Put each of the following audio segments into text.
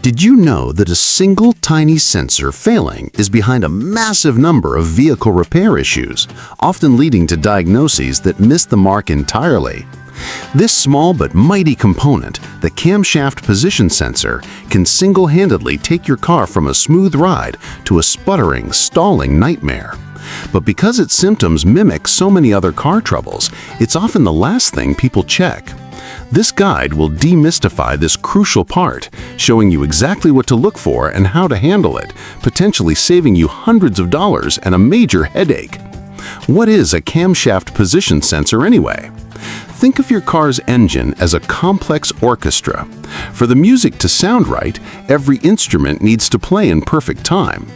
Did you know that a single tiny sensor failing is behind a massive number of vehicle repair issues, often leading to diagnoses that miss the mark entirely? This small but mighty component, the camshaft position sensor, can single-handedly take your car from a smooth ride to a sputtering, stalling nightmare. But because its symptoms mimic so many other car troubles, it's often the last thing people check. This guide will demystify this crucial part, showing you exactly what to look for and how to handle it, potentially saving you hundreds of dollars and a major headache. What is a camshaft position sensor anyway? Think of your car's engine as a complex orchestra. For the music to sound right, every instrument needs to play in perfect time.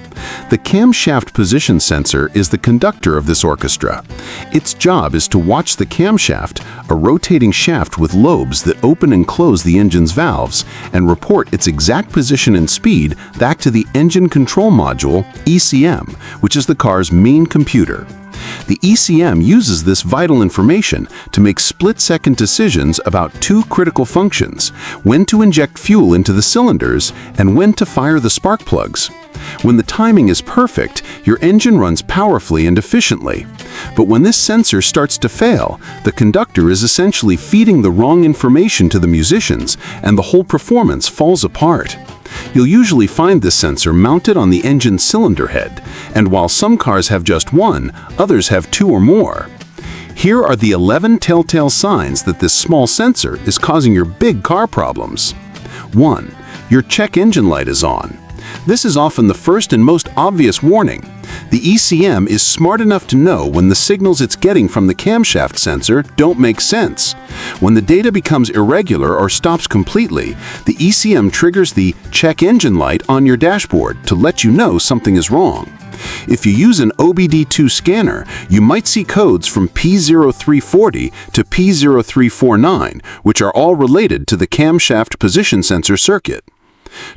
The camshaft position sensor is the conductor of this orchestra. Its job is to watch the camshaft, a rotating shaft with lobes that open and close the engine's valves, and report its exact position and speed back to the Engine Control Module, ECM, which is the car's main computer. The ECM uses this vital information to make split-second decisions about two critical functions: when to inject fuel into the cylinders and when to fire the spark plugs. When the timing is perfect, your engine runs powerfully and efficiently. But when this sensor starts to fail, the conductor is essentially feeding the wrong information to the musicians, and the whole performance falls apart. You'll usually find this sensor mounted on the engine cylinder head, and while some cars have just one, others have two or more. Here are the 11 telltale signs that this small sensor is causing your big car problems. 1. Your check engine light is on. This is often the first and most obvious warning. The ECM is smart enough to know when the signals it's getting from the camshaft sensor don't make sense. When the data becomes irregular or stops completely, the ECM triggers the check engine light on your dashboard to let you know something is wrong. If you use an OBD2 scanner, you might see codes from P0340 to P0349, which are all related to the camshaft position sensor circuit.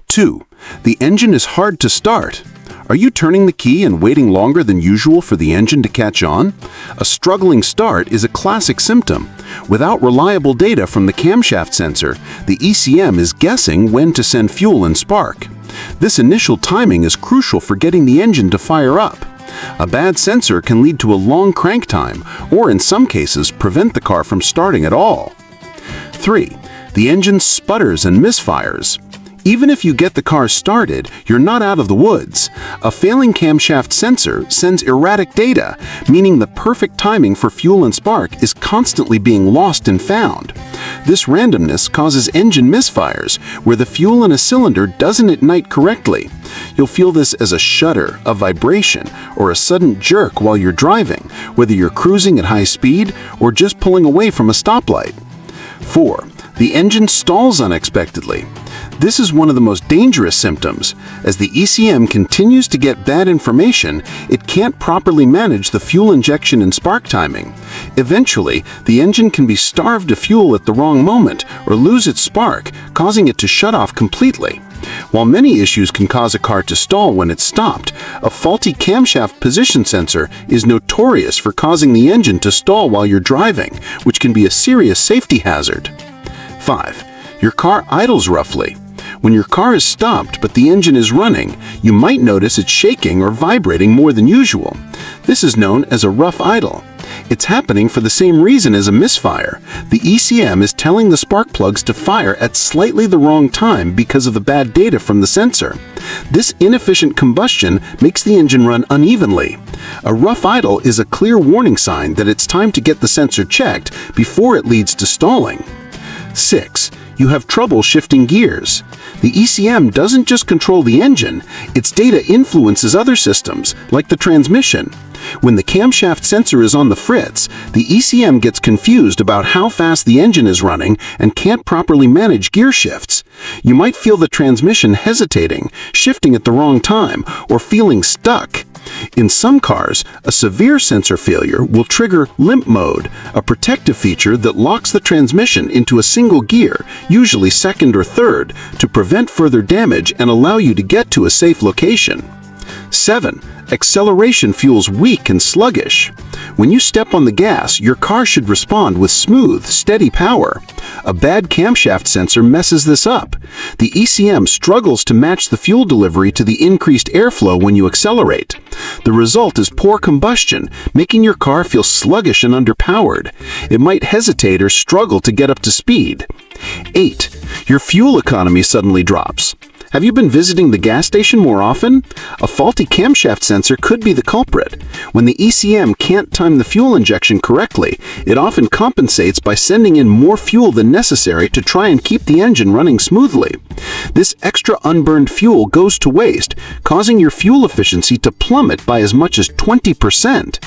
2. The engine is hard to start. Are you turning the key and waiting longer than usual for the engine to catch on? A struggling start is a classic symptom. Without reliable data from the camshaft sensor, the ECM is guessing when to send fuel and spark. This initial timing is crucial for getting the engine to fire up. A bad sensor can lead to a long crank time, or in some cases, prevent the car from starting at all. 3. The engine sputters and misfires. Even if you get the car started, you're not out of the woods. A failing camshaft sensor sends erratic data, meaning the perfect timing for fuel and spark is constantly being lost and found. This randomness causes engine misfires, where the fuel in a cylinder doesn't ignite correctly. You'll feel this as a shudder, a vibration, or a sudden jerk while you're driving, whether you're cruising at high speed or just pulling away from a stoplight. 4. The engine stalls unexpectedly. This is one of the most dangerous symptoms. As the ECM continues to get bad information, it can't properly manage the fuel injection and spark timing. Eventually, the engine can be starved of fuel at the wrong moment or lose its spark, causing it to shut off completely. While many issues can cause a car to stall when it's stopped, a faulty camshaft position sensor is notorious for causing the engine to stall while you're driving, which can be a serious safety hazard. 5. Your car idles roughly. When your car is stopped but the engine is running, you might notice it's shaking or vibrating more than usual. This is known as a rough idle. It's happening for the same reason as a misfire. The ECM is telling the spark plugs to fire at slightly the wrong time because of the bad data from the sensor. This inefficient combustion makes the engine run unevenly. A rough idle is a clear warning sign that it's time to get the sensor checked before it leads to stalling. 6. You have trouble shifting gears. The ECM doesn't just control the engine, its data influences other systems, like the transmission. When the camshaft sensor is on the fritz, the ECM gets confused about how fast the engine is running and can't properly manage gear shifts. You might feel the transmission hesitating, shifting at the wrong time, or feeling stuck. In some cars, a severe sensor failure will trigger limp mode, a protective feature that locks the transmission into a single gear, usually second or third, to prevent further damage and allow you to get to a safe location. 7. Acceleration feels weak and sluggish. When you step on the gas, your car should respond with smooth, steady power. A bad camshaft sensor messes this up. The ECM struggles to match the fuel delivery to the increased airflow when you accelerate. The result is poor combustion, making your car feel sluggish and underpowered. It might hesitate or struggle to get up to speed. 8. Your fuel economy suddenly drops. Have you been visiting the gas station more often? A faulty camshaft sensor could be the culprit. When the ECM can't time the fuel injection correctly, it often compensates by sending in more fuel than necessary to try and keep the engine running smoothly. This extra unburned fuel goes to waste, causing your fuel efficiency to plummet by as much as 20%.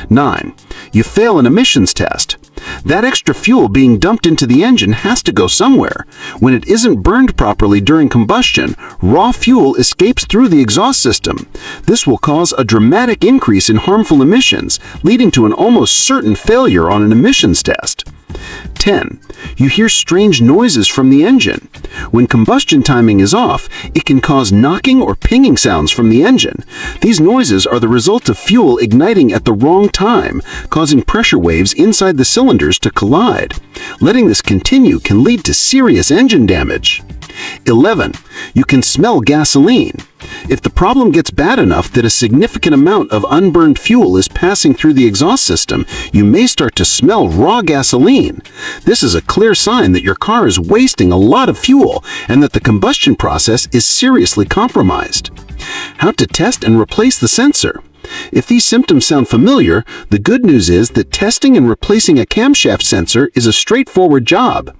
9. You fail an emissions test. That extra fuel being dumped into the engine has to go somewhere. When it isn't burned properly during combustion, raw fuel escapes through the exhaust system. This will cause a dramatic increase in harmful emissions, leading to an almost certain failure on an emissions test. 10. You hear strange noises from the engine. When combustion timing is off, it can cause knocking or pinging sounds from the engine. These noises are the result of fuel igniting at the wrong time, causing pressure waves inside the cylinders to collide. Letting this continue can lead to serious engine damage. 11. You can smell gasoline. If the problem gets bad enough that a significant amount of unburned fuel is passing through the exhaust system, you may start to smell raw gasoline. This is a clear sign that your car is wasting a lot of fuel and that the combustion process is seriously compromised. How to test and replace the sensor. If these symptoms sound familiar, the good news is that testing and replacing a camshaft sensor is a straightforward job.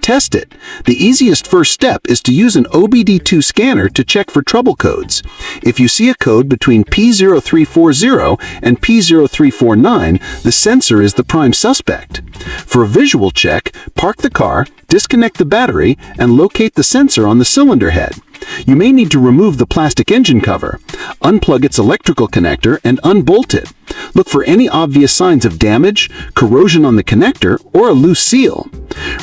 Test it. The easiest first step is to use an OBD2 scanner to check for trouble codes. If you see a code between P0340 and P0349, the sensor is the prime suspect. For a visual check, park the car, disconnect the battery, and locate the sensor on the cylinder head. You may need to remove the plastic engine cover, unplug its electrical connector, and unbolt it. Look for any obvious signs of damage, corrosion on the connector, or a loose seal.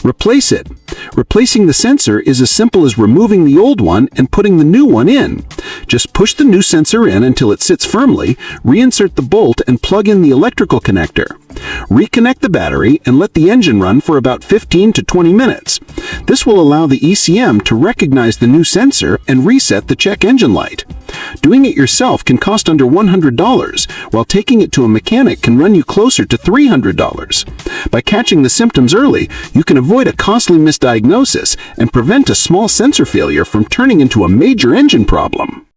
Replace it. Replacing the sensor is as simple as removing the old one and putting the new one in. Just push the new sensor in until it sits firmly, reinsert the bolt, and plug in the electrical connector. Reconnect the battery and let the engine run for about 15 to 20 minutes. This will allow the ECM to recognize the new sensor and reset the check engine light. Doing it yourself can cost under $100, while taking it to a mechanic can run you closer to $300. By catching the symptoms early, you can avoid a costly misdiagnosis and prevent a small sensor failure from turning into a major engine problem.